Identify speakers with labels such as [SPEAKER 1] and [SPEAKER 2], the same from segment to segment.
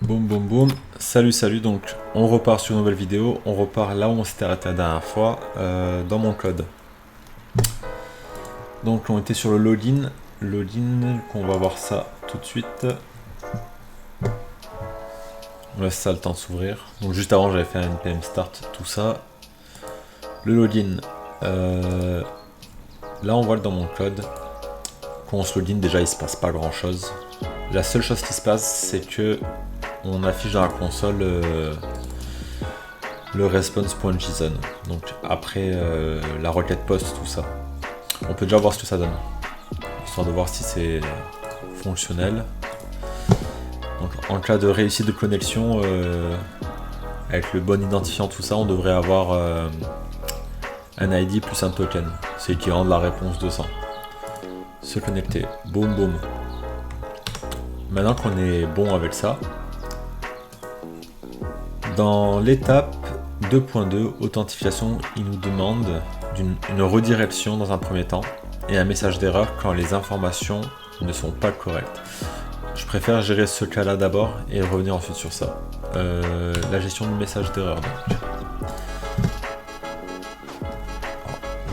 [SPEAKER 1] Boum boum boum, salut, donc on repart sur une nouvelle vidéo, on repart là où on s'était arrêté la dernière fois, dans mon code. Donc on était sur le login, qu'on va voir ça tout de suite. On laisse ça le temps de s'ouvrir. Donc juste avant j'avais fait un npm start, tout ça. Le login, là on voit dans mon code, quand on se login déjà il se passe pas grand chose. La seule chose qui se passe c'est que on affiche dans la console le response.json, donc après la requête post, tout ça. On peut déjà voir ce que ça donne, histoire de voir si c'est fonctionnel. Donc en cas de réussite de connexion, avec le bon identifiant, tout ça, on devrait avoir un ID plus un token, c'est l'équivalent de la réponse 200. Se connecter, boum boum. Maintenant qu'on est bon avec ça, dans l'étape 2.2 authentification, il nous demande une redirection dans un premier temps et un message d'erreur quand les informations ne sont pas correctes. Je préfère gérer ce cas-là d'abord et revenir ensuite sur ça. La gestion du message d'erreur.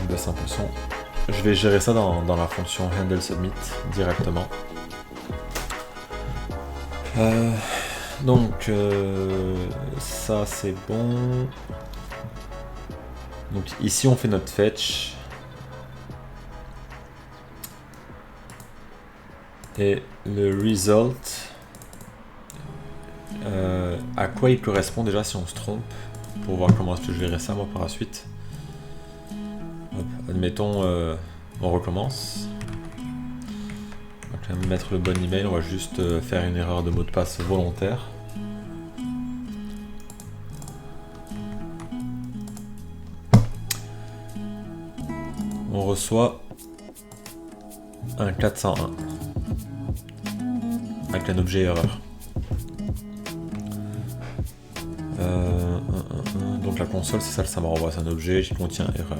[SPEAKER 1] On baisse un peu le son. Je vais gérer ça dans la fonction handle submit directement. Donc ça c'est bon. Donc ici on fait notre fetch. Et le result, à quoi il correspond déjà si on se trompe, pour voir comment est-ce que je verrai ça moi par la suite. Hop, admettons, on recommence. On va quand même mettre le bon email, on va juste faire une erreur de mot de passe volontaire. On reçoit un 401 avec un objet erreur. Donc la console, c'est ça me renvoie, c'est un objet qui contient erreur.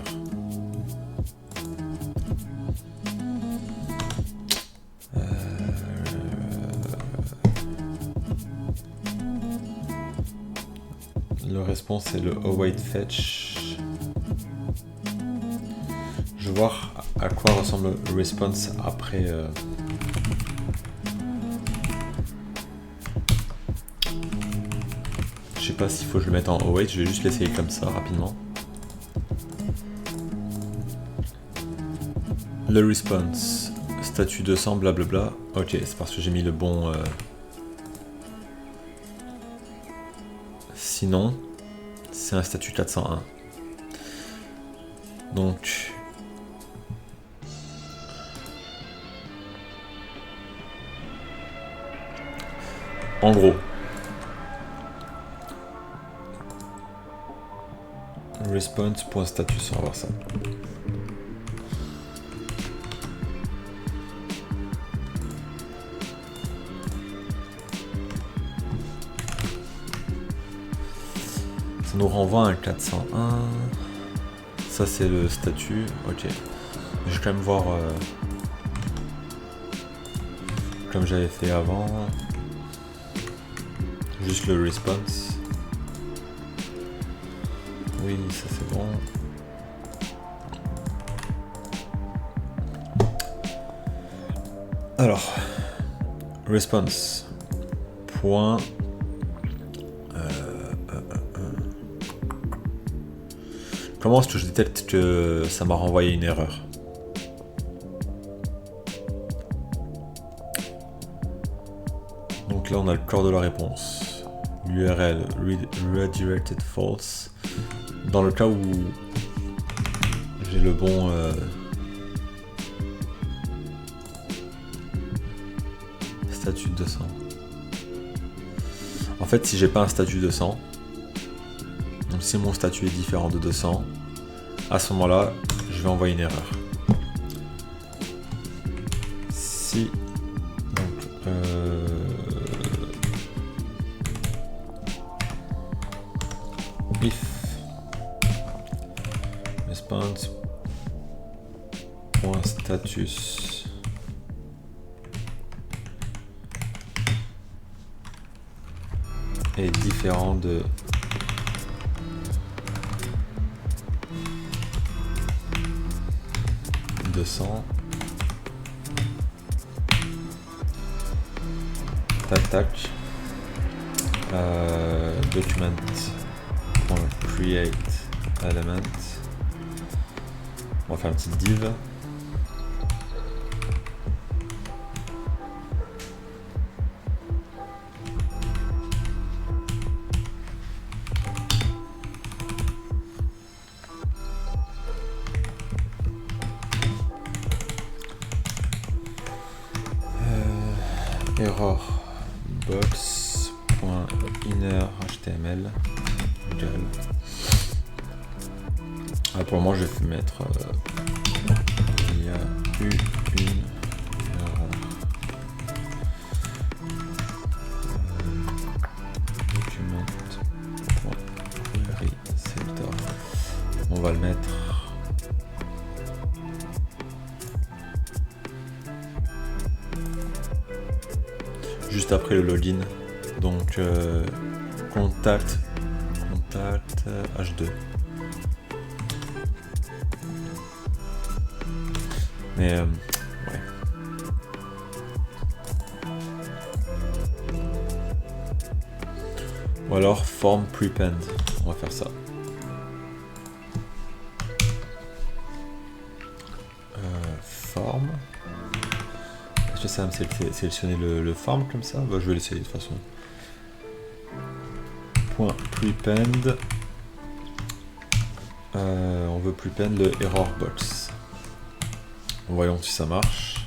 [SPEAKER 1] Le response c'est le await fetch. Je vais voir à quoi ressemble le response après. Je sais pas s'il faut que je le mette en await, je vais juste l'essayer comme ça rapidement. Le response, statut 200, blablabla. Ok, c'est parce que j'ai mis le bon. Sinon, c'est un statut 401. Donc. En gros. Response.status, on va voir ça. Ça nous renvoie un 401. Ça c'est le statut, ok. Je vais quand même voir comme j'avais fait avant. Juste le response. Oui, ça c'est bon. Alors, response. Point. Comment est-ce que je détecte que ça m'a renvoyé une erreur? Donc là on a le corps de la réponse. l'URL redirected false. Dans le cas où j'ai le bon statut 200. En fait, si j'ai pas un statut 200, donc si mon statut est différent de 200, à ce moment-là, je vais envoyer une erreur. Si donc if response.status est différent de $200. Tac tac. Document.create element. On va faire une petite div. Error box.inner html. Pour le moment, je vais mettre il y a eu une erreur. Document.query-selector. On va le mettre. Juste après le login, donc contact h2. Mais ouais. Ou alors form prepend, on va faire ça. Form. Est-ce que ça va me sélectionner le form comme ça? Bah, je vais l'essayer de toute façon. Point prepend. On veut prepend le error box. Voyons si ça marche.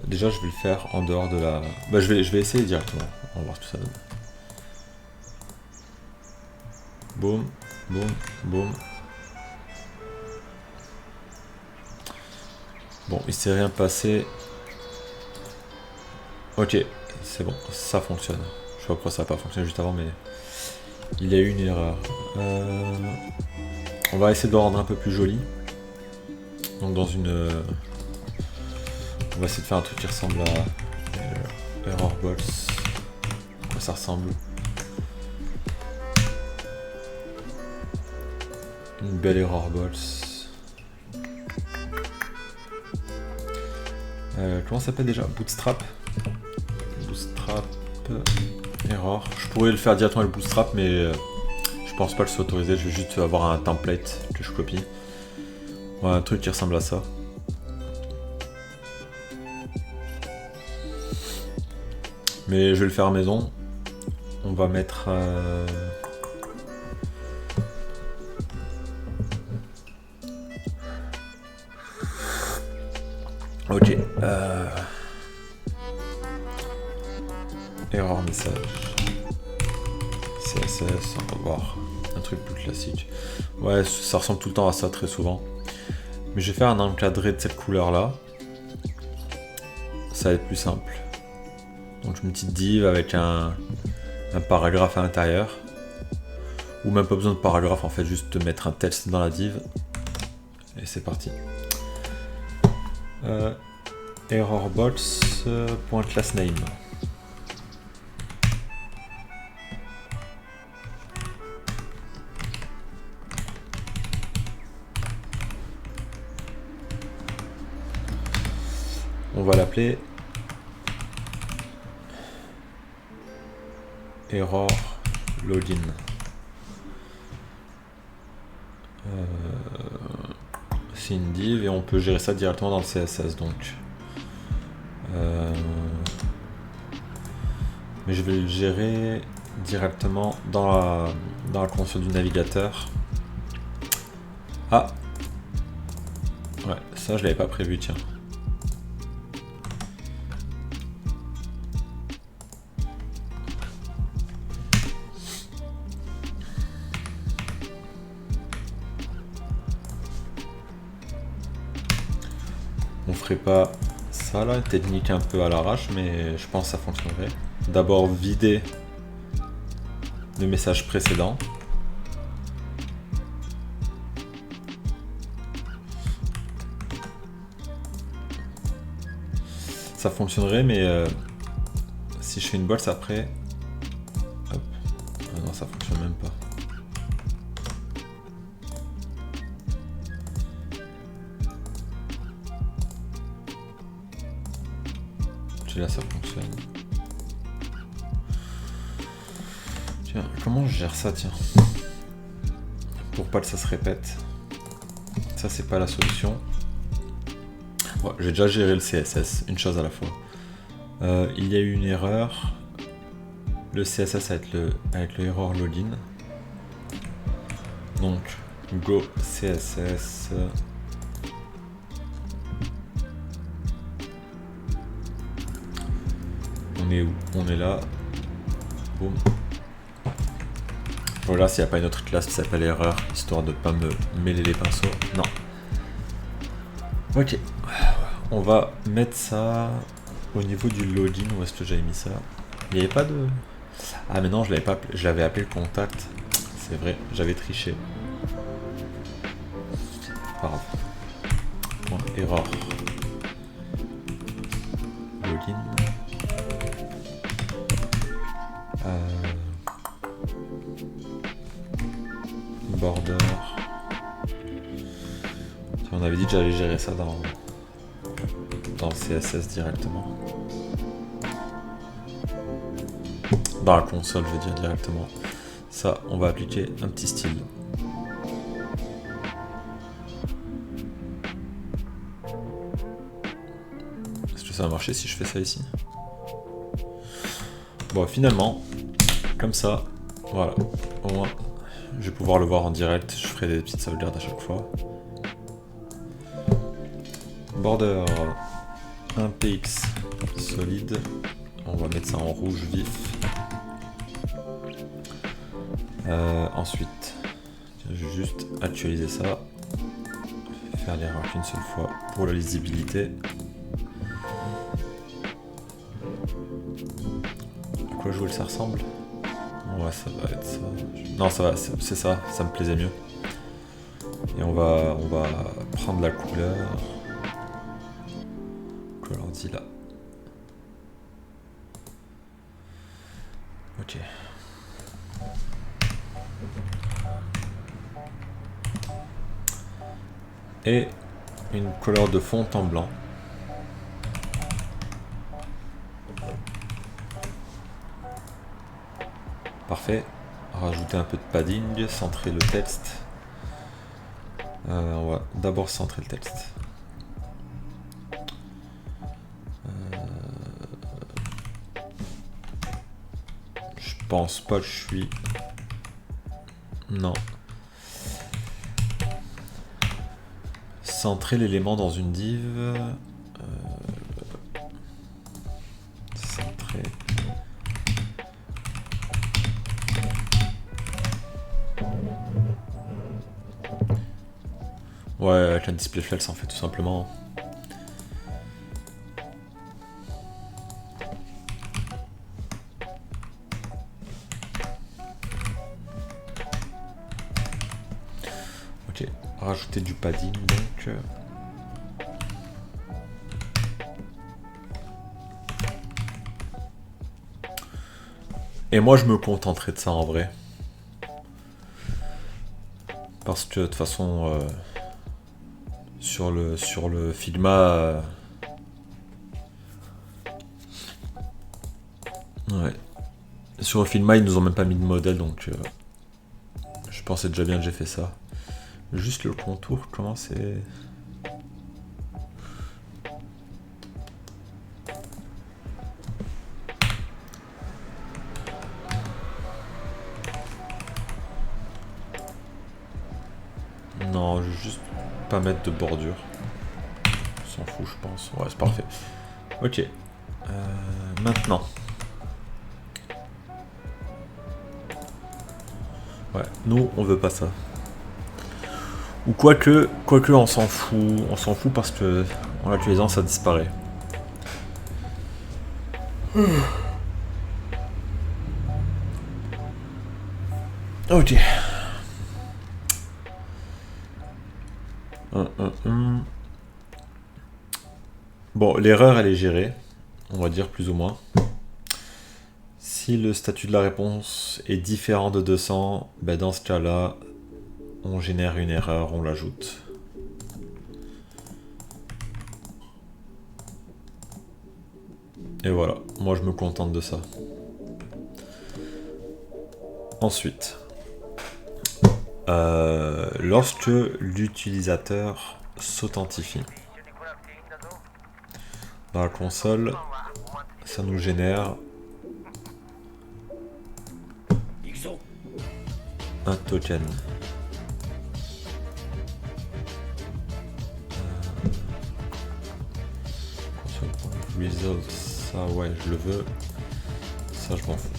[SPEAKER 1] Déjà, je vais le faire en dehors de la. Bah, je vais essayer directement. On va voir tout ça donne. Boum, boum, boum. Bon, il s'est rien passé. Ok, c'est bon, ça fonctionne. Je sais pas pourquoi ça n'a pas fonctionné juste avant, mais il y a eu une erreur. On va essayer de le rendre un peu plus joli. Donc dans une... on va essayer de faire un truc qui ressemble à Error Box. À quoi ça ressemble? Une belle Error Box. Comment ça s'appelle déjà? Bootstrap. Bootstrap Error. Je pourrais le faire directement avec le Bootstrap, mais je pense pas que c'est autorisé. Je vais juste avoir un template que je copie. Ouais, un truc qui ressemble à ça. Mais je vais le faire à maison. On va mettre... Ok. Error message. CSS, on va voir. Un truc plus classique. Ouais, ça ressemble tout le temps à ça très souvent. Mais je vais faire un encadré de cette couleur là. Ça va être plus simple. Donc une petite div avec un paragraphe à l'intérieur. Ou même pas besoin de paragraphe en fait, juste mettre un texte dans la div. Et c'est parti. Errorbox.className. On va l'appeler Error Login. C'est une div et on peut gérer ça directement dans le CSS donc. Mais je vais le gérer directement dans la console du navigateur. Ah! Ouais, ça je l'avais pas prévu, tiens. On ferait pas ça là, technique un peu à l'arrache, mais je pense que ça fonctionnerait. D'abord vider le message précédent. Ça fonctionnerait, mais si je fais une box après, ça fonctionne même pas. Là ça fonctionne. Tiens, comment je gère ça, tiens? Pour pas que ça se répète. Ça c'est pas la solution. Ouais, j'ai déjà géré le CSS, une chose à la fois. Il y a eu une erreur. Le CSS avec le error login. Donc go CSS. On est où? On est là. Boum. Voilà, s'il n'y a pas une autre classe qui s'appelle erreur, histoire de pas me mêler les pinceaux. Non. Ok. On va mettre ça au niveau du login. Où est-ce que j'avais mis ça? Il n'y avait pas de... Ah mais non, je l'avais pas appelé. Je l'avais appelé le contact. C'est vrai, j'avais triché. Pas grave. Bon, erreur. Login. Border. On avait dit que j'allais gérer ça dans le CSS directement. Dans la console, je veux dire directement. Ça, on va appliquer un petit style. Est-ce que ça va marcher si je fais ça ici? Bon, finalement, comme ça, voilà. Au moins, je vais pouvoir le voir en direct. Je ferai des petites sauvegardes à chaque fois. Border 1px solide. On va mettre ça en rouge vif. Ensuite, je vais juste actualiser ça. Faire l'erreur qu'une seule fois pour la lisibilité. À quoi je voulais que ça ressemble? Ouais, ça va être ça. Non, ça va, c'est ça, ça me plaisait mieux. Et on va prendre la couleur. Color dit là. Ok. Et une couleur de fond en blanc. Parfait. Rajouter un peu de padding, centrer le texte. On va d'abord centrer le texte. Je pense pas que je suis... Non. Centrer l'élément dans une div. Centrer. Ouais, avec un display flex en fait, tout simplement. Ok, rajouter du padding donc. Et moi je me contenterai de ça en vrai. Parce que de toute façon sur le Figma ouais. Sur le Figma ils nous ont même pas mis de modèle donc je pensais déjà bien que j'ai fait ça. Juste le contour, comment c'est... Non, je vais juste pas mettre de bordure. On s'en fout, je pense. Ouais, c'est parfait. Ok. Maintenant. Ouais, nous, on veut pas ça. Ou quoique on s'en fout parce que en l'actualisant, ça disparaît. Ok. Bon, l'erreur elle est gérée, on va dire plus ou moins. Si le statut de la réponse est différent de 200, ben dans ce cas-là, on génère une erreur, on l'ajoute. Et voilà, moi je me contente de ça. Ensuite, lorsque l'utilisateur s'authentifie dans la console, ça nous génère un token. Results, ça ouais, je le veux. Ça, je m'en fous.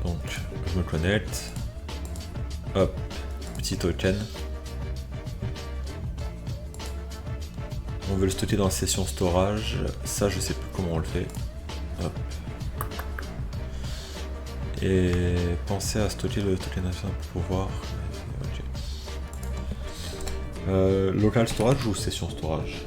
[SPEAKER 1] Donc, je me connecte. Hop, petit token. On veut le stocker dans la session storage. Ça, je sais plus comment on le fait. Hop. Et pensez à stocker le token pour pouvoir. Ok. Local storage ou session storage?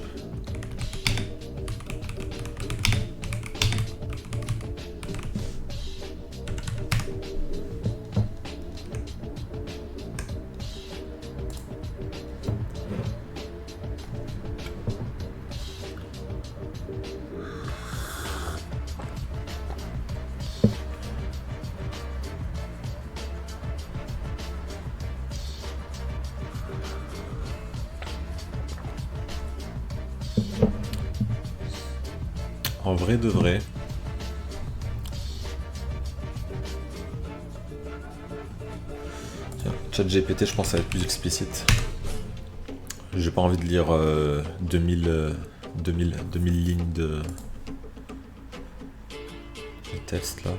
[SPEAKER 1] En vrai de vrai, tiens, ChatGPT, je pense que ça va être plus explicite. J'ai pas envie de lire 2000 lignes de texte là.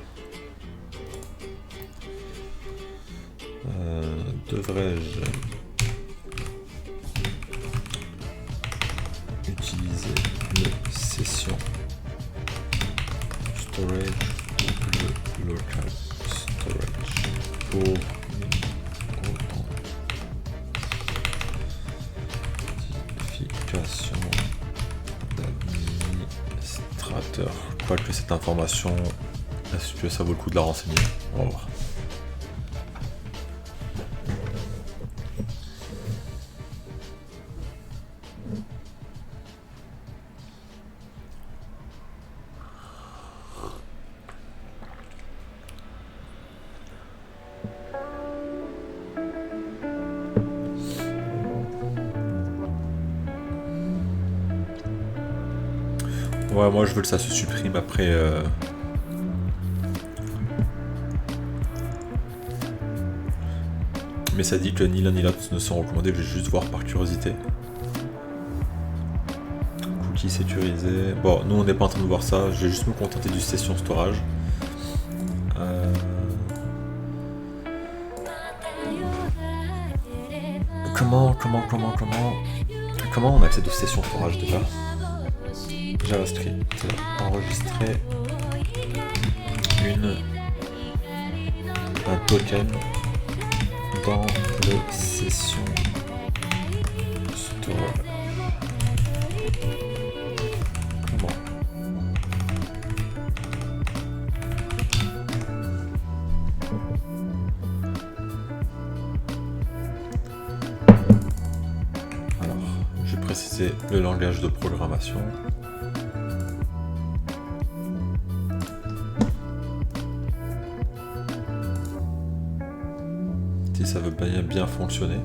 [SPEAKER 1] Devrais-je utiliser une session storage ou le local storage pour une authentification d'administrateur? Quoique cette information, est-ce que ça vaut le coup de la renseigner? On va voir. Ouais, moi je veux que ça se supprime après. Mais ça dit que ni l'un ni l'autre ne sont recommandés, je vais juste voir par curiosité. Cookies sécurisés. Bon, nous on n'est pas en train de voir ça, je vais juste me contenter du session storage. Comment on accède aux sessions storage déjà? JavaScript, enregistrer un token dans le session storage. Comment? Alors, je vais préciser le langage de programmation. Si ça veut bien fonctionner.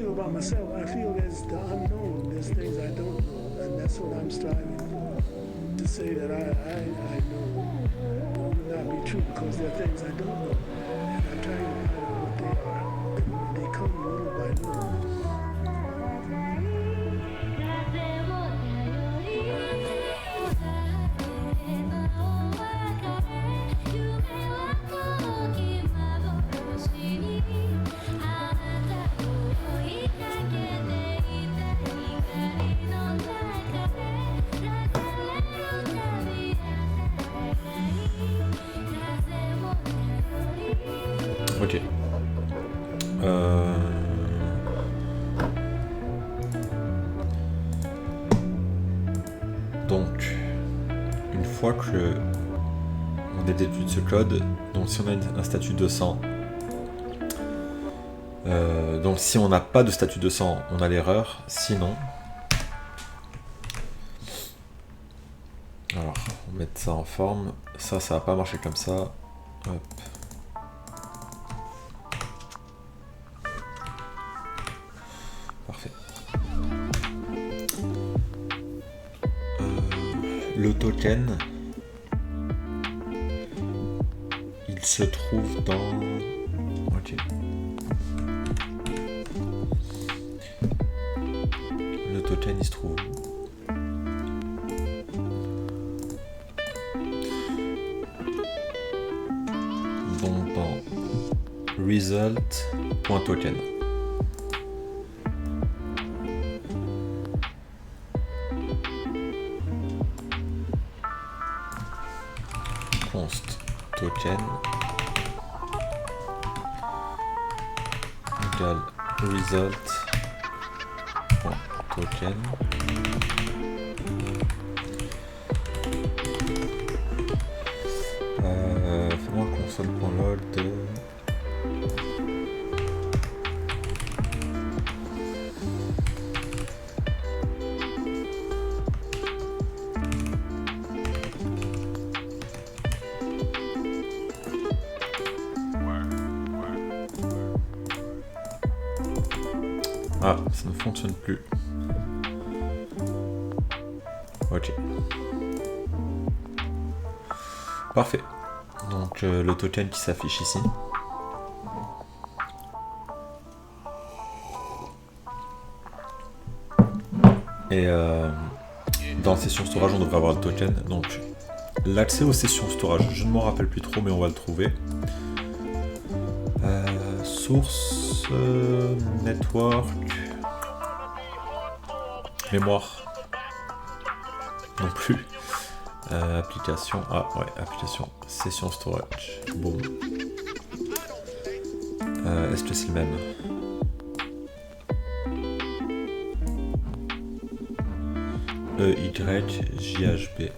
[SPEAKER 2] About myself, I feel there's the unknown, there's things I don't know, and that's what I'm striving for. To say that I know will not be true because there are things I don't know, and I try to find out what they are, and they come little by little.
[SPEAKER 1] Ok. Donc, une fois que on est déduit de ce code, donc si on a un statut 200, donc si on n'a pas de statut 200, on a l'erreur. Sinon, alors on va mettre ça en forme. Ça va pas marcher comme ça. Hop. Parfait. Le token, il se trouve dans... Ok. Le token, il se trouve... Donc dans result.token. Const token égale result.token. Fais-moi console.log de... Ah, ça ne fonctionne plus. Ok. Parfait. Donc le token qui s'affiche ici. Et dans session storage, on devrait avoir le token. Donc l'accès aux sessions storage, je ne m'en rappelle plus trop, mais on va le trouver. Source, network, mémoire, non plus. Application, ah ouais, application, session storage, boom. Est-ce que c'est le même? EYJHB.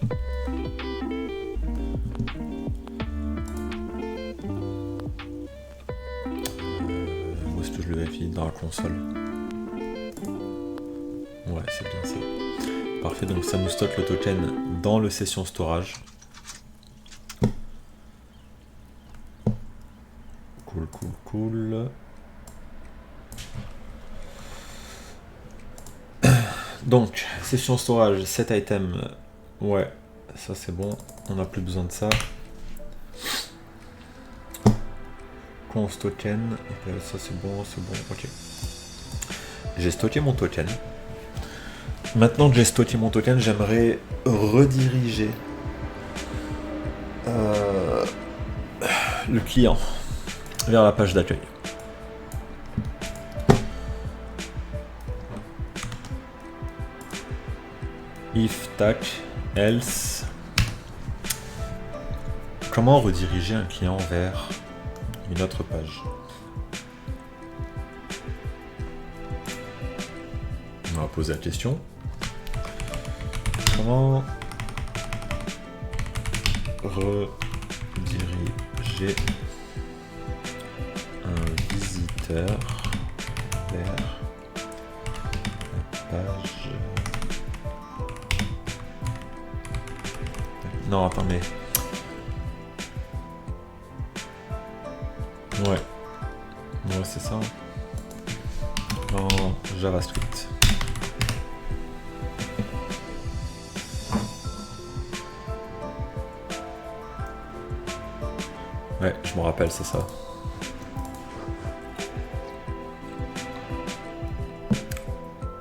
[SPEAKER 1] Où est-ce que je le vérifie? Dans la console. Ouais, c'est bien ça. Parfait, donc ça nous stocke le token dans le session storage. Cool, cool, cool. Donc, session storage, set item. Ouais, ça c'est bon. On n'a plus besoin de ça. Const token. Ça c'est bon, ok. J'ai stocké mon token. Maintenant que j'ai stocké mon token, j'aimerais rediriger le client vers la page d'accueil. If tac else. Comment rediriger un client vers une autre page? On va poser la question. Comment rediriger un visiteur vers la page... Non, attends, mais... Ouais, c'est ça. En JavaScript. Ouais, je me rappelle, c'est ça.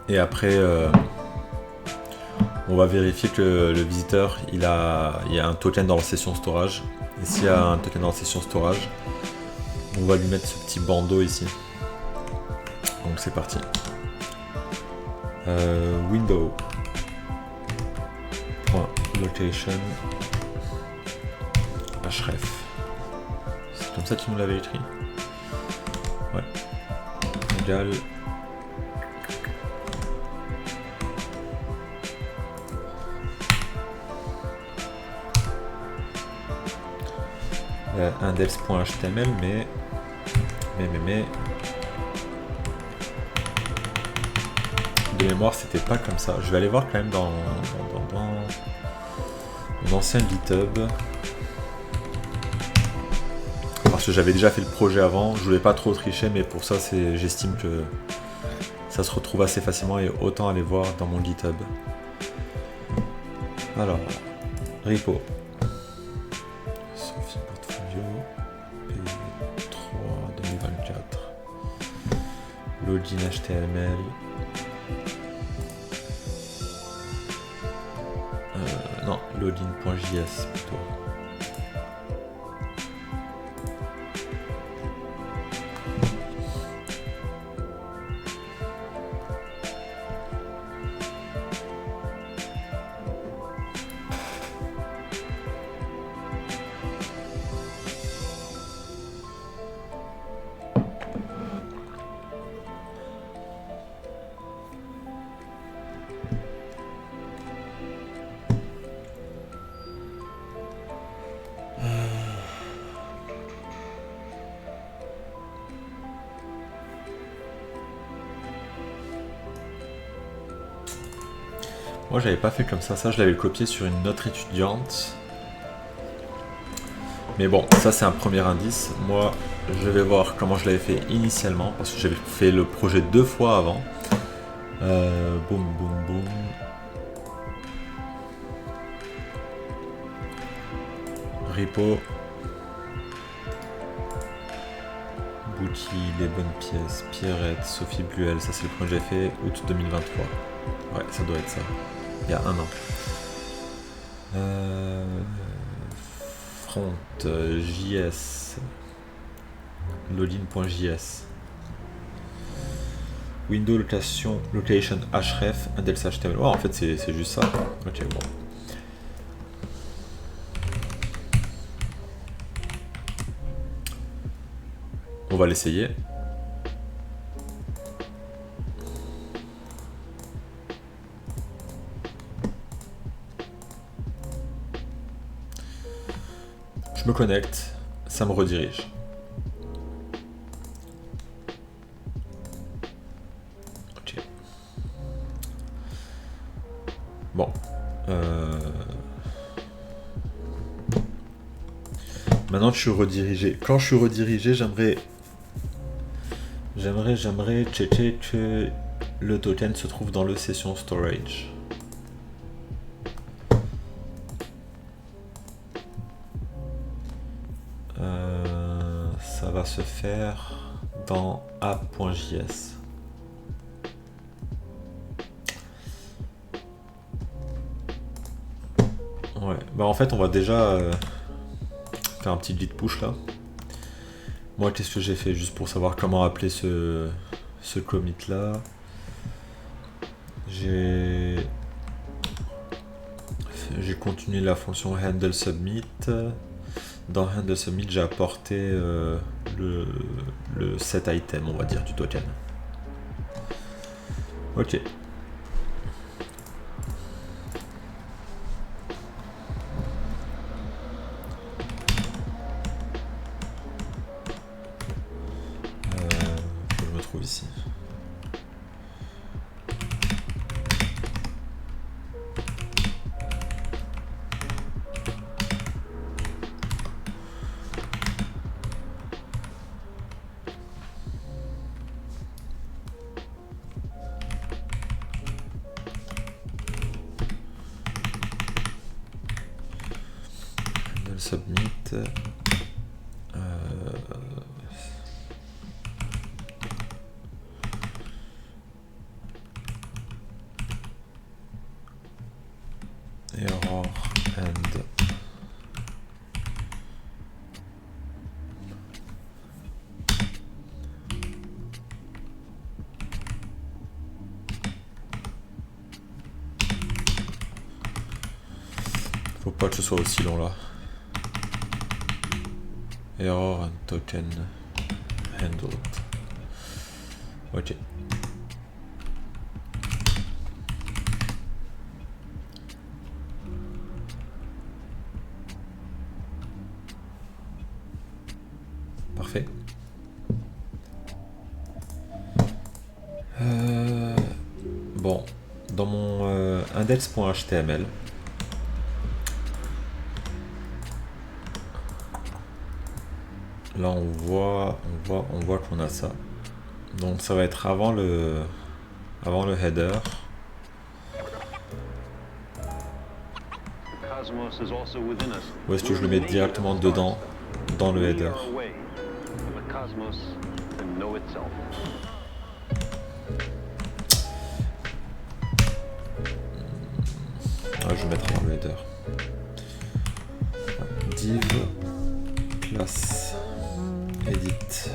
[SPEAKER 1] Et après, on va vérifier que le visiteur, il y a un token dans la session storage. Et s'il y a un token dans la session storage, on va lui mettre ce petit bandeau ici. Donc c'est parti. Window.location href. C'est comme ça que tu nous l'avais écrit. Ouais. Égal. Index.html, mais de mémoire c'était pas comme ça. Je vais aller voir quand même dans mon ancien GitHub, parce que j'avais déjà fait le projet avant. Je voulais pas trop tricher, mais pour ça j'estime que ça se retrouve assez facilement et autant aller voir dans mon GitHub. Alors, repo. Sophie Portfolio, P3 2024. Login HTML. Non, login.js plutôt. Moi j'avais pas fait comme ça je l'avais copié sur une autre étudiante. Mais bon, ça c'est un premier indice. Moi je vais voir comment je l'avais fait initialement, parce que j'avais fait le projet 2 fois avant. Boum boum boum. Repo. Bouti, les bonnes pièces, Pierrette, Sophie Bluel, ça c'est le projet que j'ai fait août 2023. Ouais, ça doit être ça. Il y a un an. Front, JS, login.js, Windows location href, index HTML. Oh, en fait, c'est juste ça. Ok, bon. On va l'essayer. Je me connecte, ça me redirige. Ok. Bon. Maintenant que je suis redirigé. Quand je suis redirigé, j'aimerais checker que le token se trouve dans le session storage. Ça va se faire dans app.js. Ouais, bah en fait on va déjà faire un petit git push là. Moi qu'est-ce que j'ai fait juste pour savoir comment appeler ce commit là. J'ai continué la fonction handle submit. Dans handle submit j'ai apporté le set item, on va dire, du token. Ok. Je me trouve ici. Submit. Error and faut pas que ce soit aussi long là. Error and token handled. Ok. Parfait. Bon, dans mon index.html, là on voit qu'on a ça. Donc ça va être avant le header. Ou est-ce que je le mets directement dedans, dans le header? Ah, je vais mettre dans le header. Div classe edit.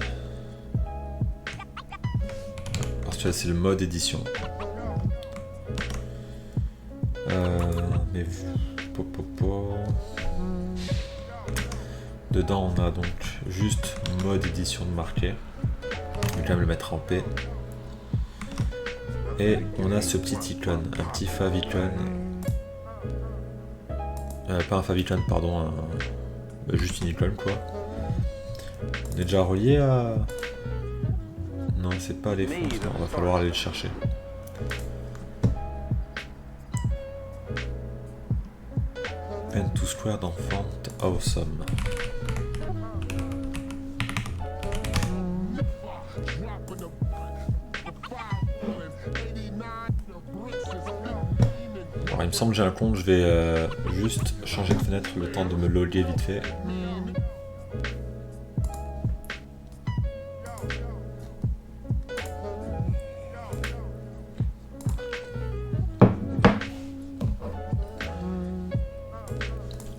[SPEAKER 1] Parce que là c'est le mode édition. Mais dedans on a donc juste mode édition de marqué. Je vais quand même le mettre en P. Et on a ce petit icône, un petit favicon. Pas un favicon, pardon, juste une icône quoi. On est déjà relié à... Non, c'est pas les fonds, on va falloir aller le chercher. Pen to square dans font awesome. Alors il me semble que j'ai un compte, je vais juste changer de fenêtre le temps de me loguer vite fait.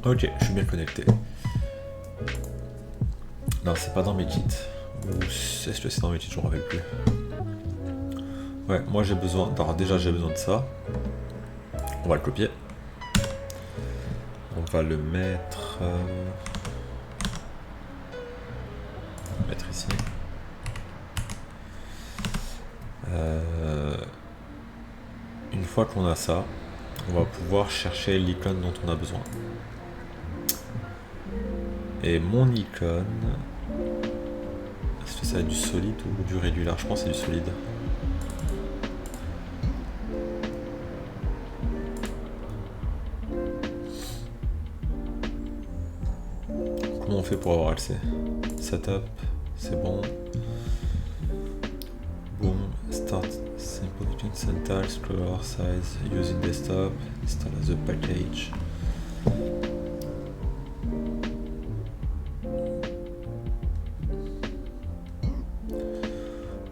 [SPEAKER 1] Ok, je suis bien connecté. Non, c'est pas dans mes kits. Ou est-ce que c'est dans mes kits, je me rappelle plus. Ouais, moi j'ai besoin... Alors déjà j'ai besoin de ça. On va le copier. On va le mettre... ici. Une fois qu'on a ça, on va pouvoir chercher l'icône dont on a besoin. Et mon icône... Est-ce que ça a du solide ou du régulier? Je pense que c'est du solide. Comment on fait pour avoir accès? Setup, c'est bon. Boom, start simple syntax, color, size, using desktop, install as a package.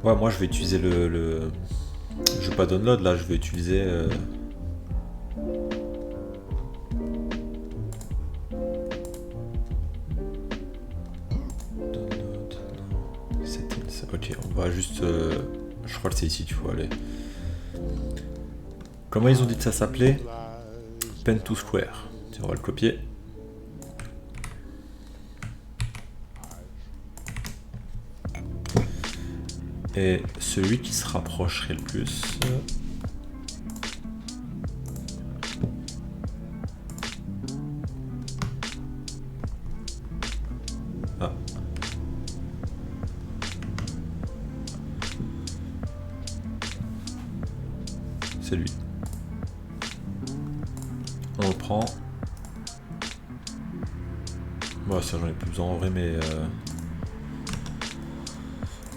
[SPEAKER 1] Ouais, moi je vais utiliser le... Je vais pas download là, je vais utiliser... Download, non. Settings. Ok, on va juste... Je crois que c'est ici qu'il faut aller. Comment ils ont dit que ça s'appelait? Pen to square. Tiens, on va le copier. Et celui qui se rapprocherait le plus... Ah. C'est lui. On le prend. Bon, ça j'en ai plus besoin en vrai, mais...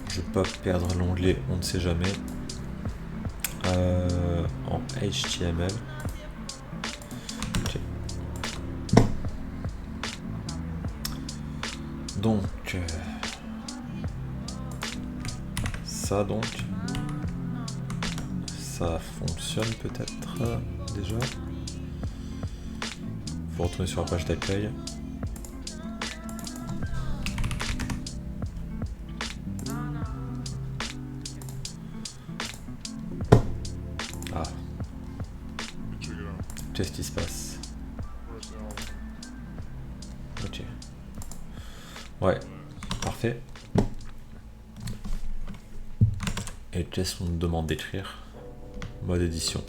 [SPEAKER 1] Je vais pas perdre l'onglet, on ne sait jamais. En HTML. Okay. Donc, ça donc, ça fonctionne peut-être déjà. Faut retourner sur la page d'accueil. Ah. Qu'est-ce qui se passe? Ok. Ouais, parfait. Et test on nous demande d'écrire. Mode édition.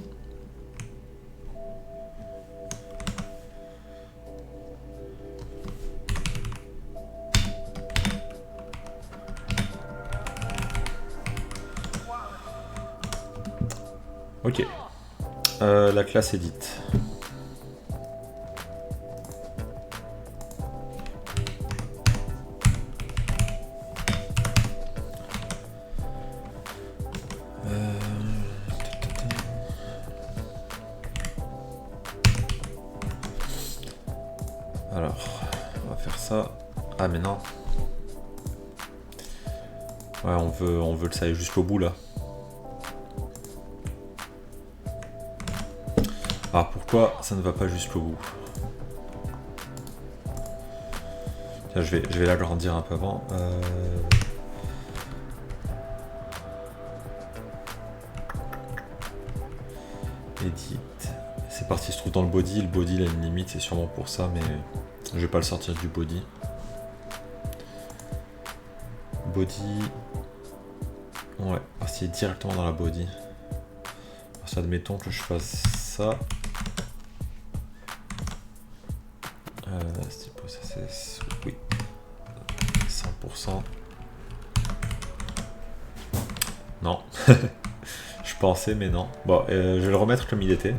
[SPEAKER 1] Ok. La classe edit. Alors, on va faire ça. Ah mais non. Ouais, on veut que ça aille jusqu'au bout là. Alors pourquoi ça ne va pas jusqu'au bout? Tiens, je vais l'agrandir un peu avant. Edit. C'est parti, il se trouve dans le body. Le body il a une limite, c'est sûrement pour ça, mais je vais pas le sortir du body. Body. Ouais, partir directement dans la body. Alors, admettons que je fasse ça. Oui. 100%. Non. Je pensais, mais non. Bon, je vais le remettre comme il était.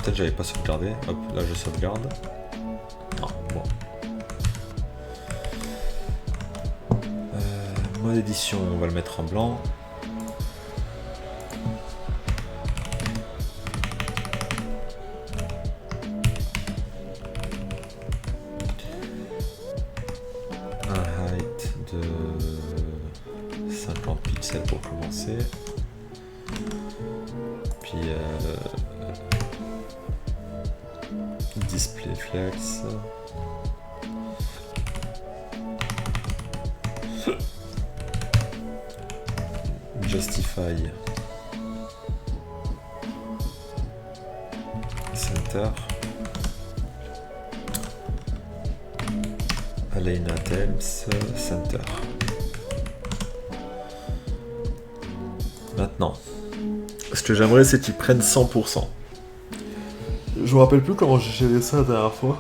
[SPEAKER 1] Peut-être j'avais pas sauvegardé. Hop, là je sauvegarde. Non, bon. Mode édition, on va le mettre en blanc. Un height de 50 pixels pour commencer. Puis display flex. Justify center. Align items center. Maintenant, ce que j'aimerais c'est qu'ils prennent 100%. Je me rappelle plus comment j'ai géré ça la dernière fois.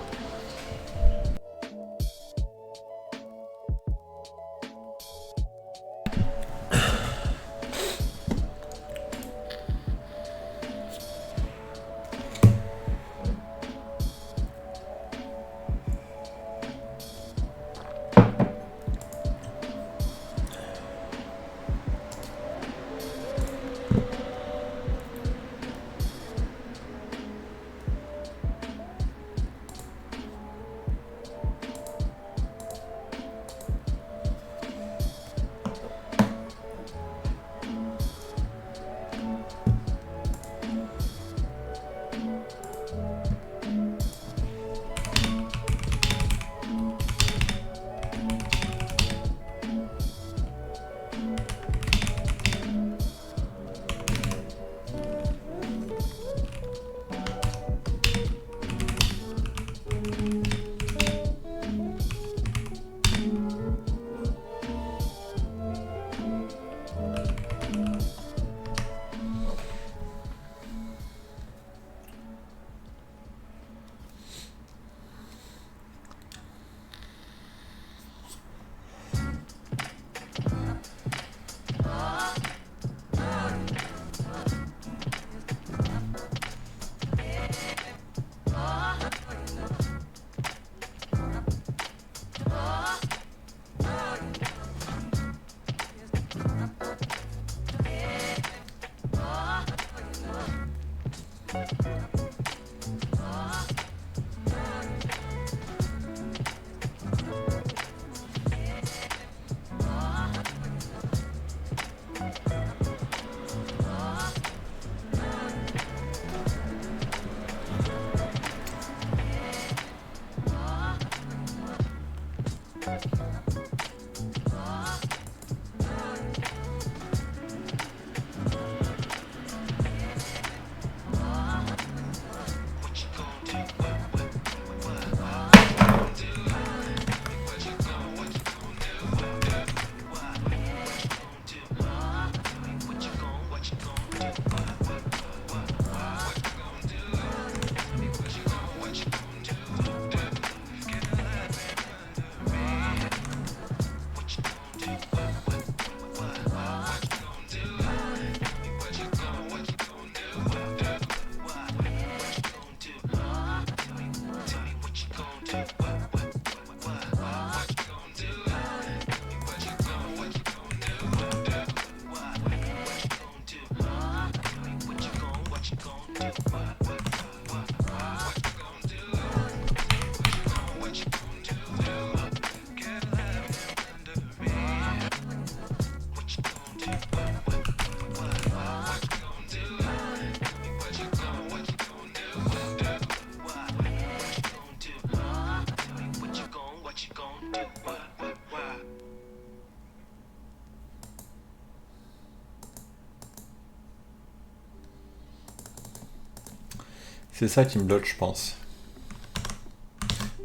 [SPEAKER 1] C'est ça qui me bloque, je pense.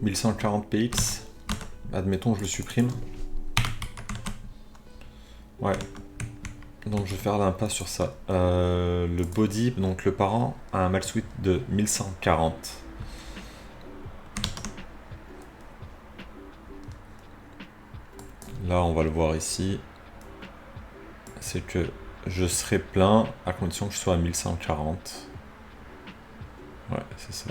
[SPEAKER 1] 1140 px. Admettons, je le supprime. Ouais. Donc je vais faire l'impasse sur ça. Le body, donc le parent, a un max width de 1140. Là, on va le voir ici. C'est que je serai plein à condition que je sois à 1140. Ouais, c'est ça.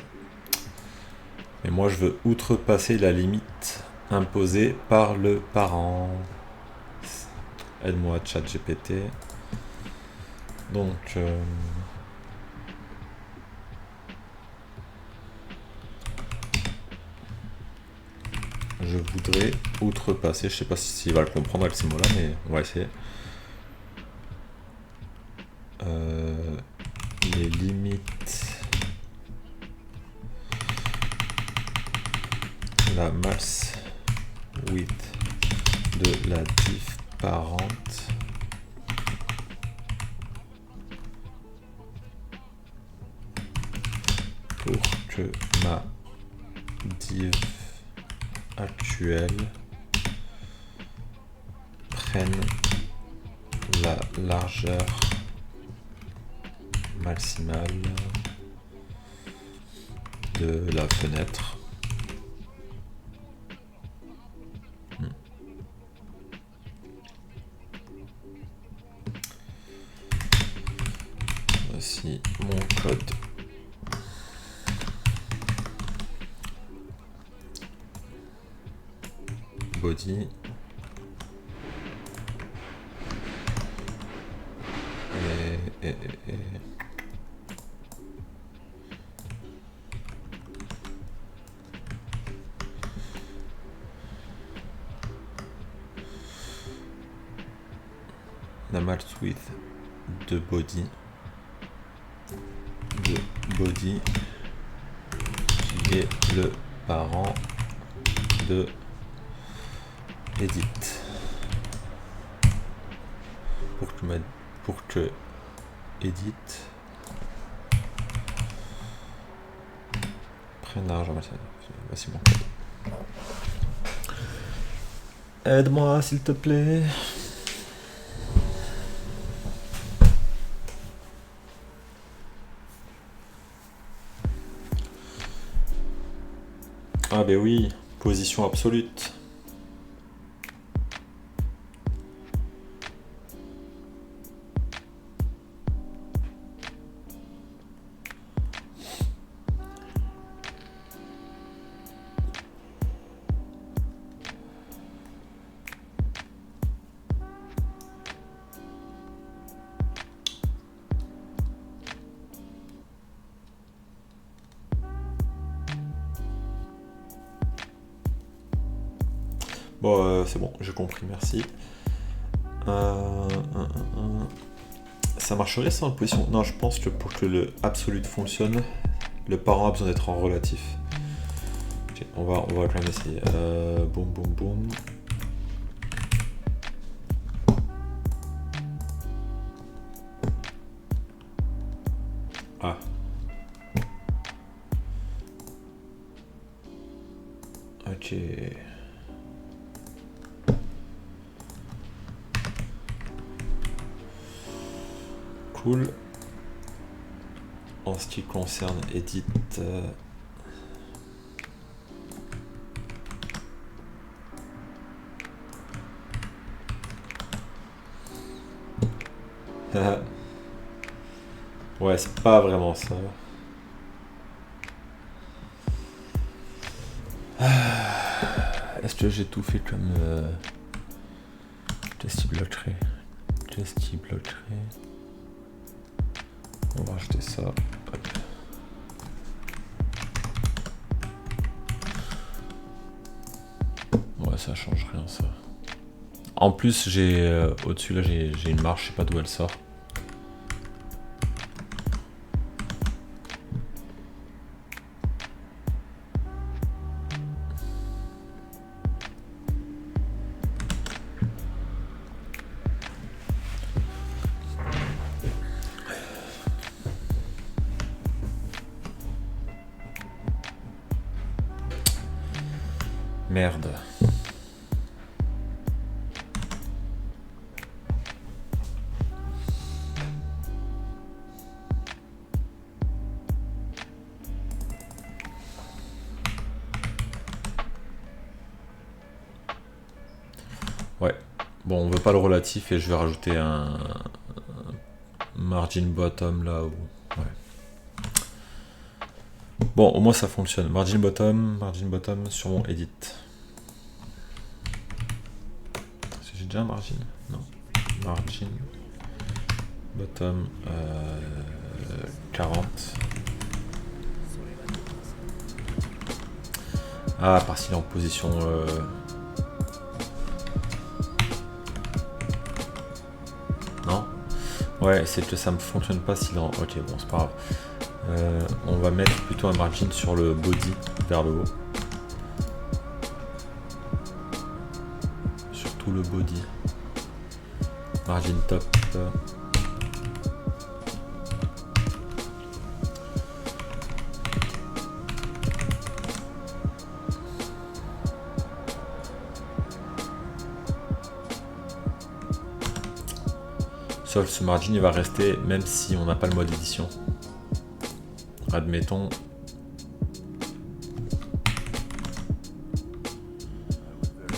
[SPEAKER 1] Et moi, je veux outrepasser la limite imposée par le parent. Aide-moi, ChatGPT. Donc, je voudrais outrepasser. Je sais pas s'il va le comprendre avec ces mots-là, mais on va essayer. Les limites. La max width de la diff parente pour que ma div actuelle prenne la largeur maximale de la fenêtre. Voici mon code. Body. Et la max width de body qui est le parent de edit pour que edit prenne l'argent. Voici mon code. Aide-moi s'il te plaît. Ah ben oui, position absolue. Bon, c'est bon, j'ai compris, merci. Ça marcherait sans position? Non, je pense que pour que le absolute fonctionne, le parent a besoin d'être en relatif. Okay, on va quand même essayer. Boum, boum, boum. Ah. Ok. Cool. En ce qui concerne edit, ouais, c'est pas vraiment ça. Est-ce que j'ai tout fait comme Testy Blottery? Testy Blottery. On va rajouter ça. Hop. Ouais, ça change rien ça. En plus, j'ai au-dessus là, j'ai une marche, je sais pas d'où elle sort. Merde. Ouais. Bon, on veut pas le relatif et je vais rajouter un margin bottom là où. Ouais. Bon, au moins ça fonctionne. Margin bottom sur mon edit. J'ai déjà un margin? Non. Margin bottom 40. Ah, parce qu'il est en position. Non? Ouais, c'est que ça me fonctionne pas s'il est en. Ok, bon, c'est pas grave. On va mettre plutôt un margin sur le body vers le haut. Surtout le body. Margin top. Sauf ce margin il va rester même si on n'a pas le mode édition. Admettons.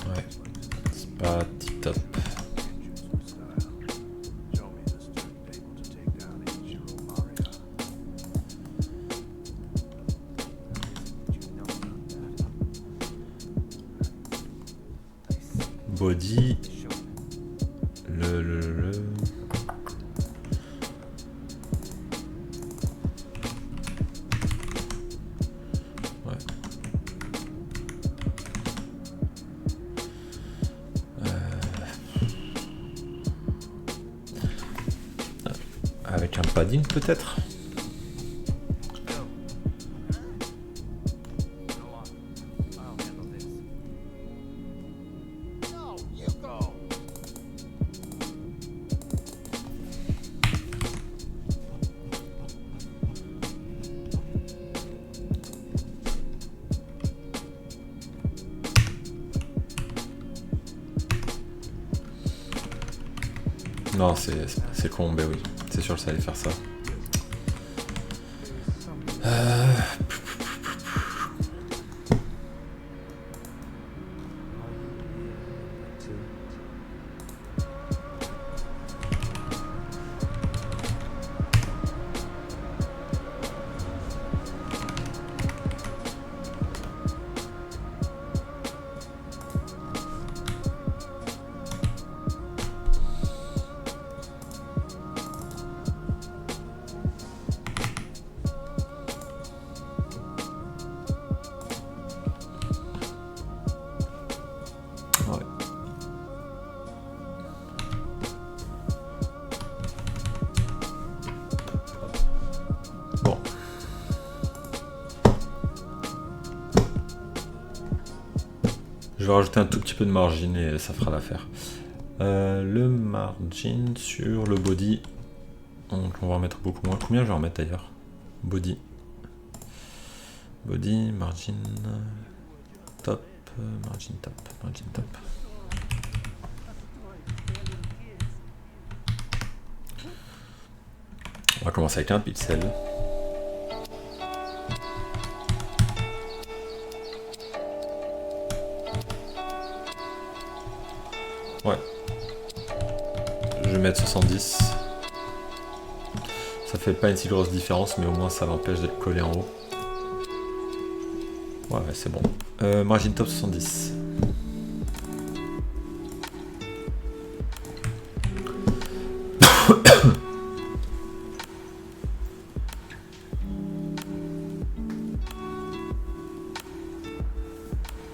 [SPEAKER 1] Ouais, c'est pas tip top. Body. Avec un padding peut-être. Non, c'est con, ben oui. C'est sûr que ça allait faire ça. Je vais rajouter un tout petit peu de margin et ça fera l'affaire. Le margin sur le body. Donc on va en mettre beaucoup moins. Combien je vais en mettre d'ailleurs? Body. Body, margin top, margin top, margin top. On va commencer avec un pixel. Ouais. Je vais mettre 70. Ça fait pas une si grosse différence, mais au moins ça l'empêche d'être collé en haut. Ouais, c'est bon. Margin top 70.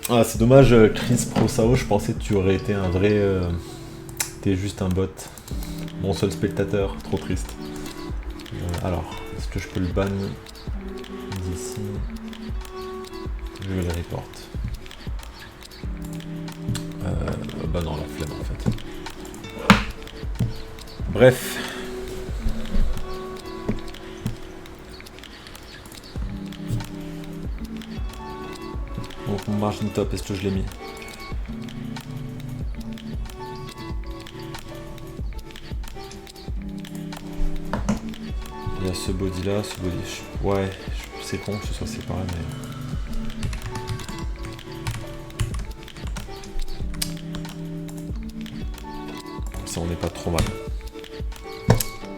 [SPEAKER 1] Ah, c'est dommage, Chris Prosao, je pensais que tu aurais été un vrai... T'es juste un bot. Mon seul spectateur, trop triste. Alors, est-ce que je peux le ban d'ici? Je vais le report. Bah non, la flemme en fait. Bref. Donc mon margin top, est-ce que je l'ai mis? Il y a ce body là, ce body... Ouais, c'est con que ce soit séparé, mais... Ça, on n'est pas trop mal.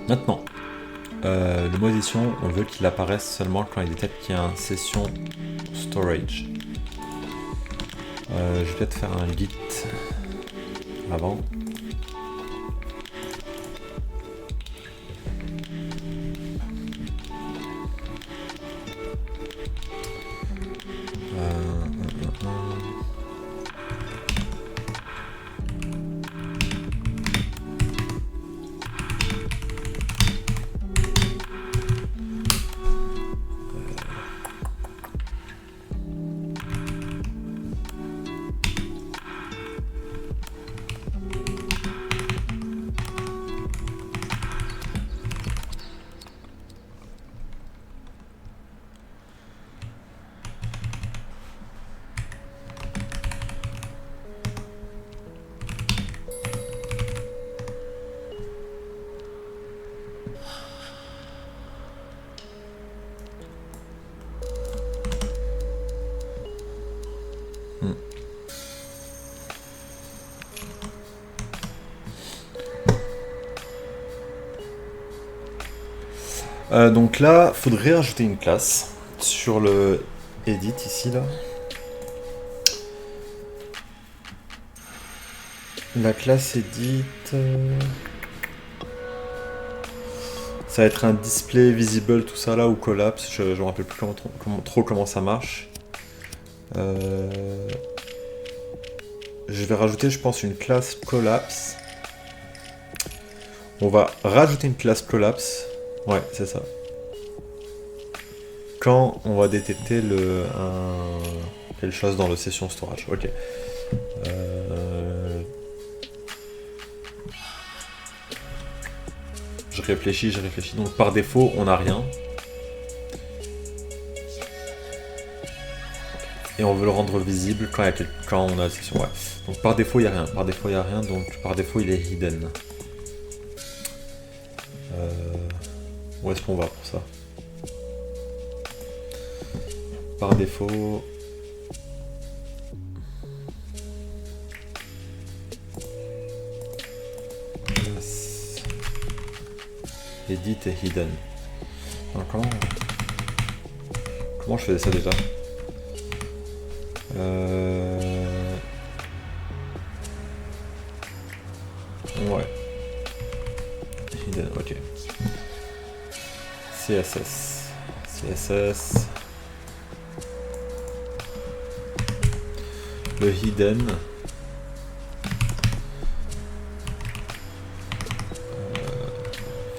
[SPEAKER 1] Maintenant, le mot édition, on veut qu'il apparaisse seulement quand il détecte qu'il y a un session storage. Je vais peut-être faire un git avant. Donc là, faudrait rajouter une classe sur le edit ici là. La classe edit, ça va être un display visible tout ça là ou collapse. Je me rappelle plus comment ça marche. Je vais rajouter, je pense, une classe collapse. On va rajouter une classe collapse. Ouais, c'est ça. Quand on va détecter quelque chose dans le session storage. Ok. Je réfléchis. Donc par défaut, on n'a rien. Et on veut le rendre visible quand on a la session. Ouais. Donc par défaut, il n'y a rien. Donc par défaut, il est hidden. Où est-ce qu'on va pour ça? Par défaut... Yes. Edit et hidden. Alors, comment je faisais ça déjà? Ouais. Hidden, ok. CSS. Le hidden.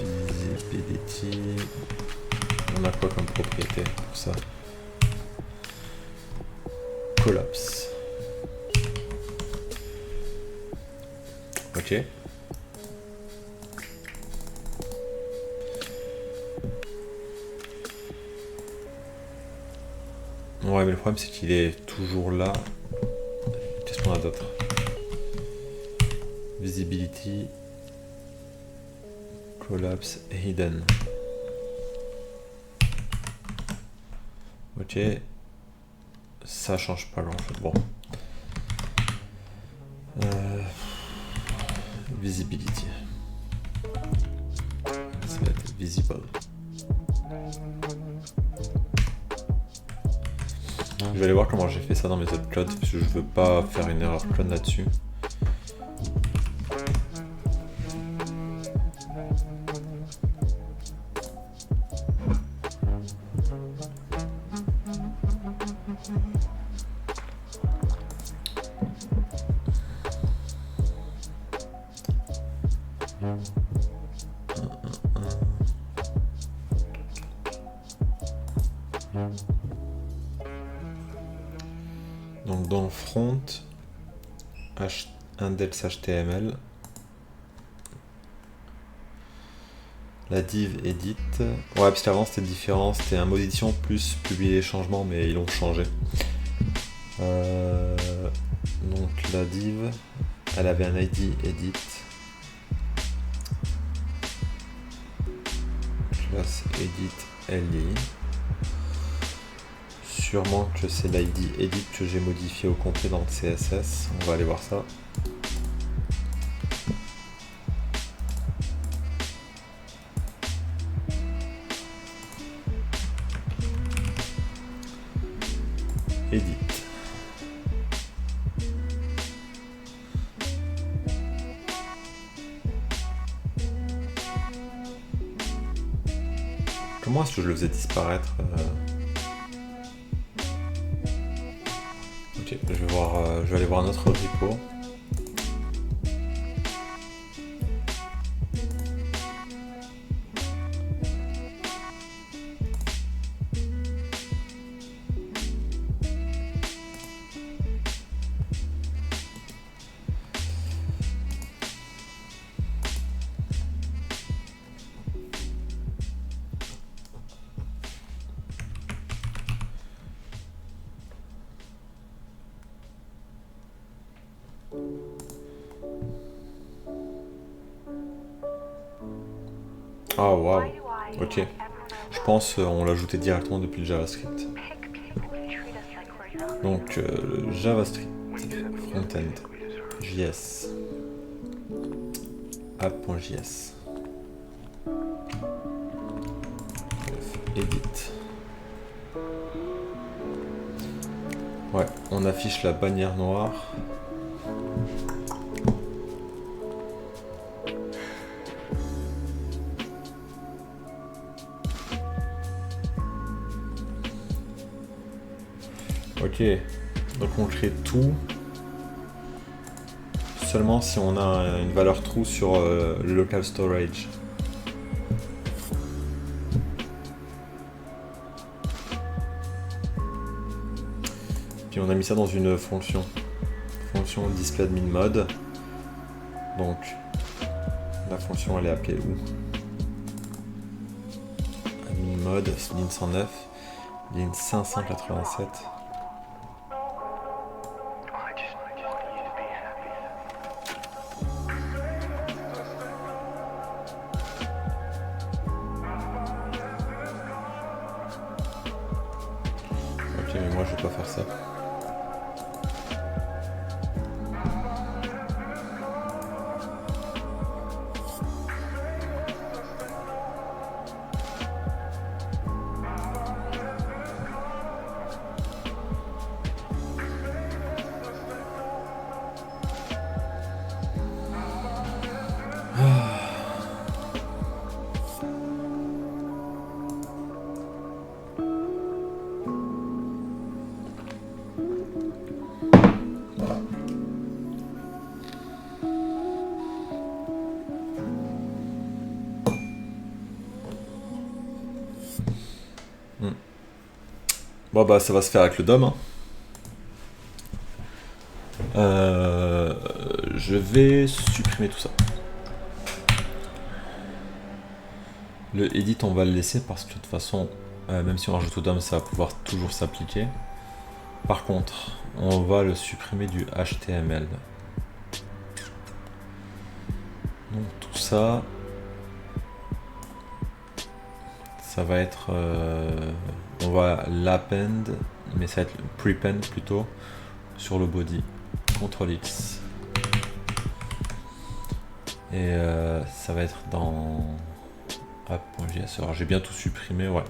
[SPEAKER 1] Visibility. On a quoi comme propriété pour ça? Collapse. Ok. Ouais, mais le problème c'est qu'il est toujours là. Qu'est-ce qu'on a d'autre? Visibility, collapse et hidden. Ok. Ça change pas grand chose. Bon. Visibility. Ça va être visible. Je vais aller voir comment j'ai fait ça dans mes autres codes, parce que je veux pas faire une erreur clone là-dessus. Donc dans le front, index HTML, la div edit. Ouais, parce qu'avant c'était différent, c'était un mot d'édition plus publier les changements, mais ils l'ont changé. Donc la div, elle avait un ID edit. Classe edit li. Sûrement que c'est l'ID edit que j'ai modifié au complet dans le CSS. On va aller voir ça. Edit. Comment est-ce que je le faisais disparaître Ok, je vais aller voir un autre repo. Ah waouh, ok. Je pense on l'a ajouté directement depuis le JavaScript. Donc JavaScript, frontend, JS, app.js, edit. Ouais, on affiche la bannière noire. Ok, donc on crée tout seulement si on a une valeur true sur le local storage. Puis on a mis ça dans une fonction displayAdminMode. Donc la fonction elle est appelée où? AdminMode, ligne 109, ligne 587. Mais moi je vais pas faire ça. Bon bah ça va se faire avec le DOM. Hein. Je vais supprimer tout ça. Le edit on va le laisser parce que de toute façon, même si on rajoute au DOM, ça va pouvoir toujours s'appliquer. Par contre, on va le supprimer du HTML. Donc tout ça, ça va être, on va l'append, mais ça va être prepend plutôt sur le body. CTRL X. Et ça va être dans app.js. Alors j'ai bien tout supprimé, ouais.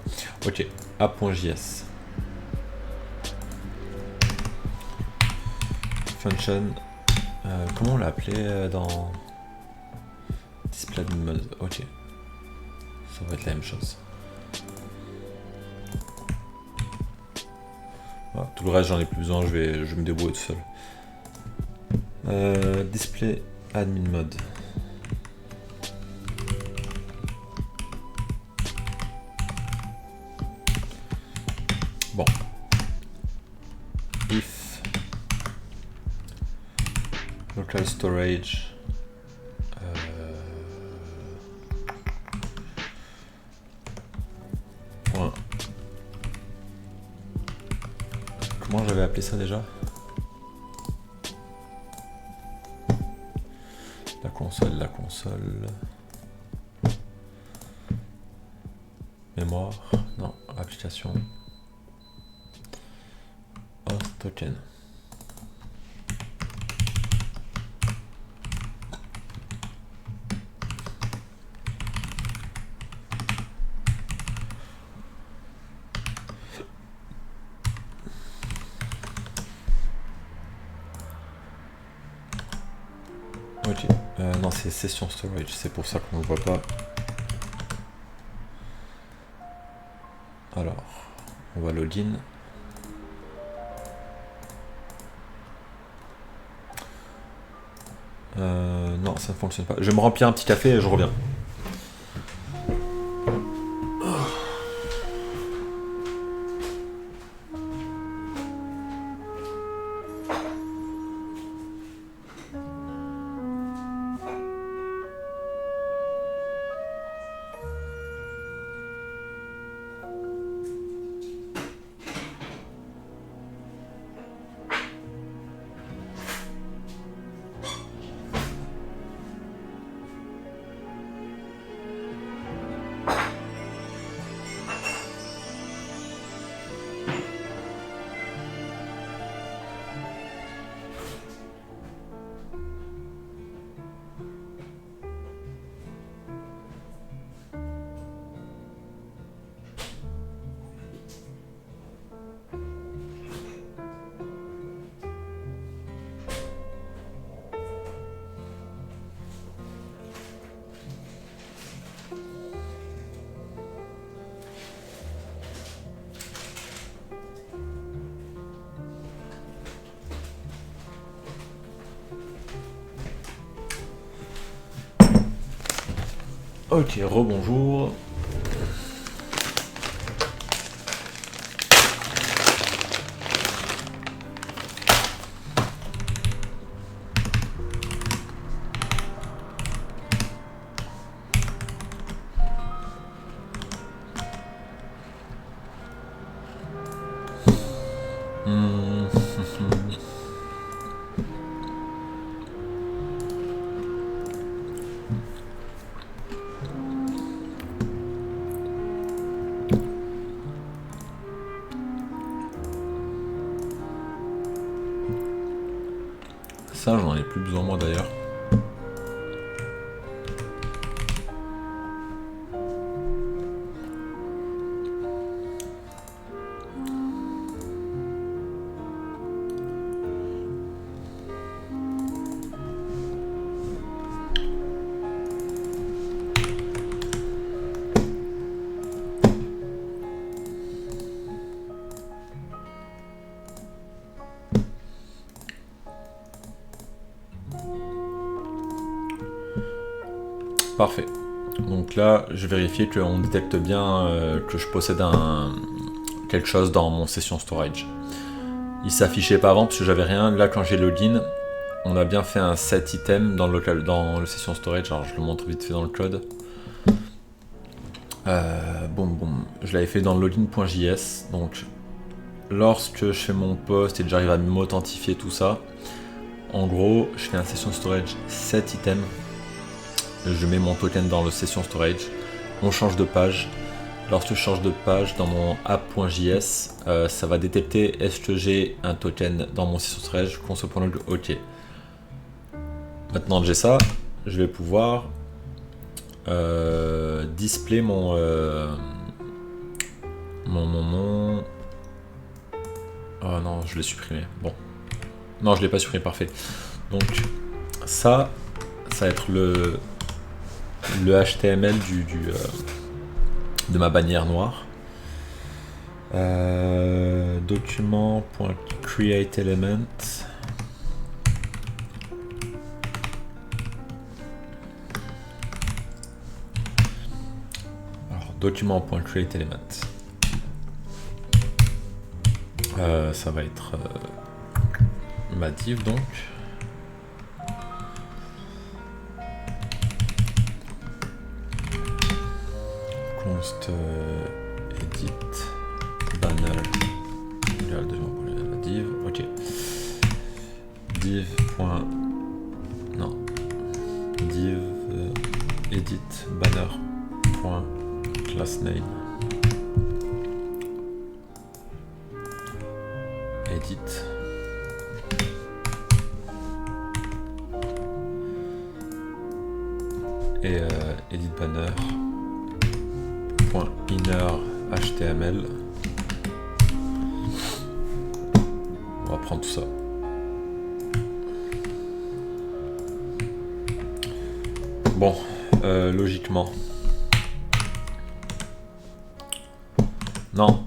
[SPEAKER 1] Ok, app.js. function. Comment on l'a appelé dans display admin mode? Ok. Ça va être la même chose. Voilà, tout le reste j'en ai plus besoin, je vais me débrouiller tout seul. Display admin mode. Bon. If local storage point. Comment j'avais appelé ça déjà? La console. Mémoire. Non, application. Host token. Ok, non c'est session storage, c'est pour ça qu'on ne le voit pas. Alors, on va login. Non, ça ne fonctionne pas. Je vais me remplir un petit café et je reviens. Ok, rebonjour. Ça, j'en ai plus besoin moi d'ailleurs. Parfait. Donc là, je vérifie qu'on détecte bien que je possède quelque chose dans mon session storage. Il s'affichait pas avant parce que j'avais rien. Là, quand j'ai login, on a bien fait un set item dans le session storage. Alors, je le montre vite fait dans le code. Je l'avais fait dans le login.js. Donc, lorsque je fais mon post et que j'arrive à m'authentifier tout ça, en gros, je fais un session storage set item. Je mets mon token dans le session storage, on change de page. Lorsque je change de page dans mon app.js, ça va détecter est-ce que j'ai un token dans mon session storage, console.log, ok. Maintenant que j'ai ça, je vais pouvoir display mon oh non, je l'ai supprimé. Bon, Non, je l'ai pas supprimé, parfait. Donc ça va être le HTML de ma bannière noire. Document.createElement. Alors document.createElement. Ça va être ma div donc. Const edit banner égal la div. Ok. Div. Non. Div edit banner. Class name. Edit. Et edit banner. Inner HTML. On va prendre tout ça. Bon, logiquement. Non.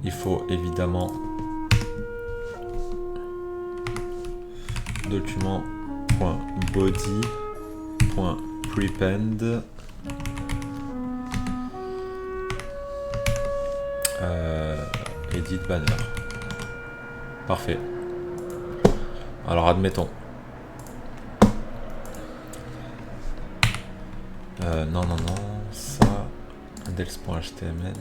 [SPEAKER 1] Il faut évidemment document.body.prepend edit banner. Parfait. Alors admettons. Non, ça. Index.html.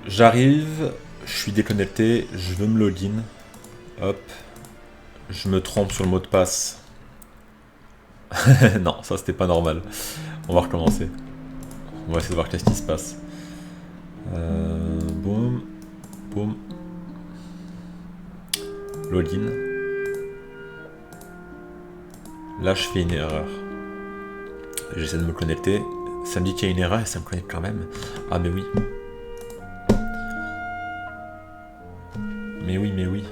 [SPEAKER 1] J'arrive, je suis déconnecté, je veux me login. Hop. Je me trompe sur le mot de passe. Non, ça c'était pas normal. On va recommencer. On va essayer de voir qu'est-ce qui se passe. Boum. Boum. Login. Là je fais une erreur. J'essaie de me connecter. Ça me dit qu'il y a une erreur et ça me connecte quand même. Ah mais oui. Mais oui.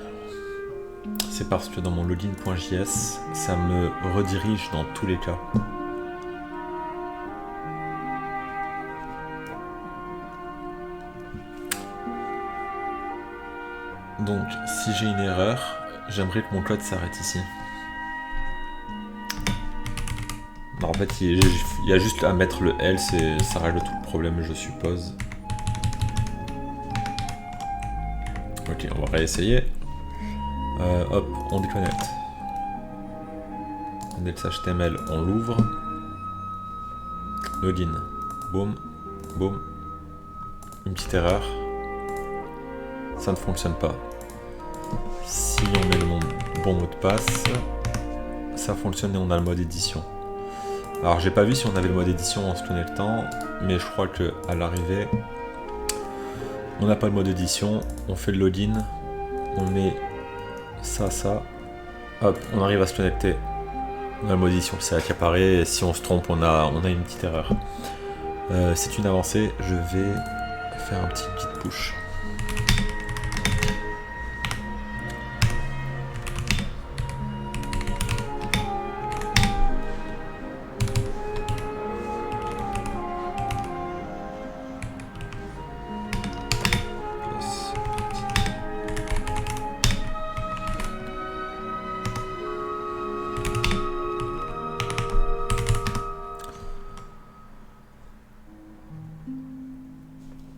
[SPEAKER 1] C'est parce que dans mon login.js, ça me redirige dans tous les cas. Donc, si j'ai une erreur, j'aimerais que mon code s'arrête ici. Non, en fait, il y a juste à mettre le else et ça règle tout le problème, je suppose. Ok, on va réessayer. Hop, on déconnecte. Index HTML, on l'ouvre. Login. Boum, boum. Une petite erreur. Ça ne fonctionne pas. Si on met le bon mot de passe, ça fonctionne et on a le mode édition. Alors j'ai pas vu si on avait le mode édition en se connectant, mais je crois que à l'arrivée, on n'a pas le mode édition. On fait le login, on met ça, hop, on arrive à se connecter. On a le mode édition qui apparaît, et si on se trompe, on a une petite erreur. C'est une avancée, je vais faire un petit git push.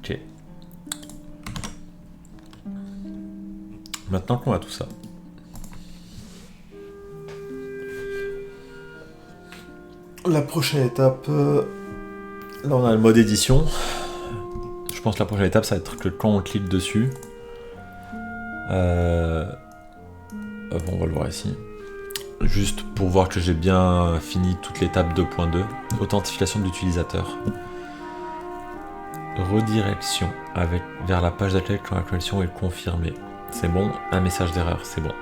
[SPEAKER 1] Ok. Maintenant qu'on a tout ça. La prochaine étape, là on a le mode édition. Je pense que la prochaine étape ça va être que quand on clique dessus, on va le voir ici. Juste pour voir que j'ai bien fini toute l'étape 2.2, authentification de l'utilisateur. Redirection vers la page d'accueil quand la connexion est confirmée. C'est bon, un message d'erreur, c'est bon.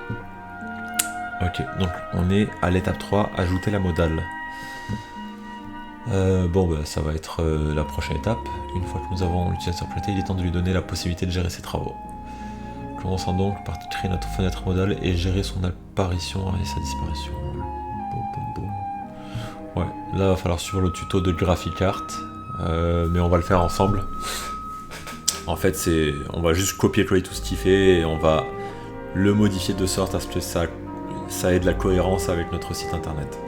[SPEAKER 1] Ok, donc on est à l'étape 3, ajouter la modale. Bon, bah, ça va être la prochaine étape. Une fois que nous avons l'utilisateur connecté, il est temps de lui donner la possibilité de gérer ses travaux. Commençons donc par créer notre fenêtre modale et gérer son apparition et sa disparition. Boum, boum, boum. Ouais, là va falloir suivre le tuto de Graphic Art, mais on va le faire ensemble. En fait, on va juste copier-coller tout ce qu'il fait et on va le modifier de sorte à ce que ça ait de la cohérence avec notre site internet.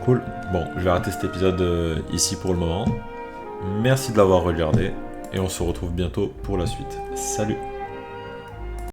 [SPEAKER 1] Cool. Bon, je vais arrêter cet épisode ici pour le moment. Merci de l'avoir regardé et on se retrouve bientôt pour la suite. Salut!